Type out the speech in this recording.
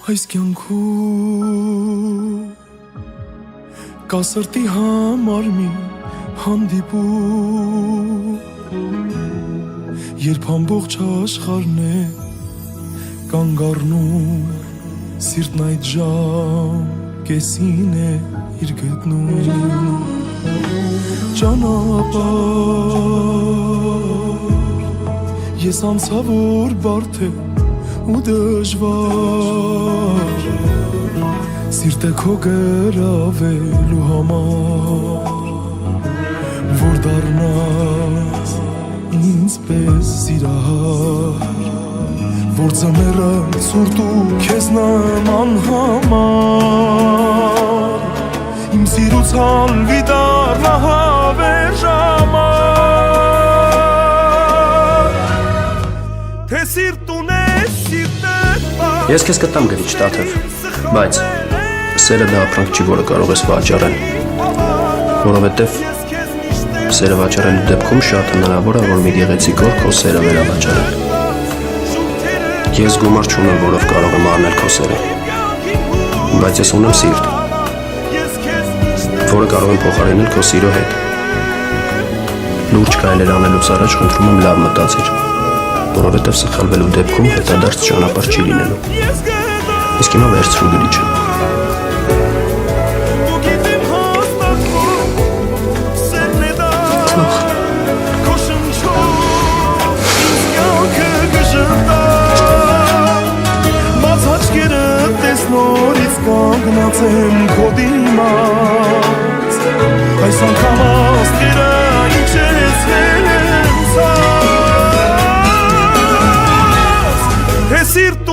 Այս կյանքում կա սրտի համար մի հանդիպում Երբ ամբողջ աշխարհն է կանգ առնում Սիրտն այդ ժամկեսին է իր գտնում Ճանապարհ Ես անցա որ բարդ է ու դժվար Սիրտը քո գրավելու համար Որ դառնաս ինձ պես սիրահար Որ ձմեռը ցուրտ ու քեզ նման համար Իմ սիրուց հալվի դառնա հավերժ համար Թե սիրտ ունես սիրտ Ես քեզ կտամ գրիչ Տաթև, բայց սերը դա ապրանք չի, որը կարող ես վաճառել, որովհետև սերը վաճառելու դեպքում շատ հնարավոր է, որ մի գեղեցիկ օր քո սերը վերավաճառել։ Ես գումար չունեմ, որով կարող եմ առնել քո սերը, բայց ես ունեմ սիրտ, որը կարող եմ փոխարինել քո սիրո հետ։ Լուրջ քայլեր անելուց առաջ խնդրում եմ լավ մտածիր, որովհետև սխալվելու դեպքում հետադարձ ճանապարհ չի լինելու։ Իսկ հիմա վերցրու գրիչը։ Կանգնած եմ քո դիմաց Այս անգամ աստղերը իջեցրել եմ ցած Թե սիրտ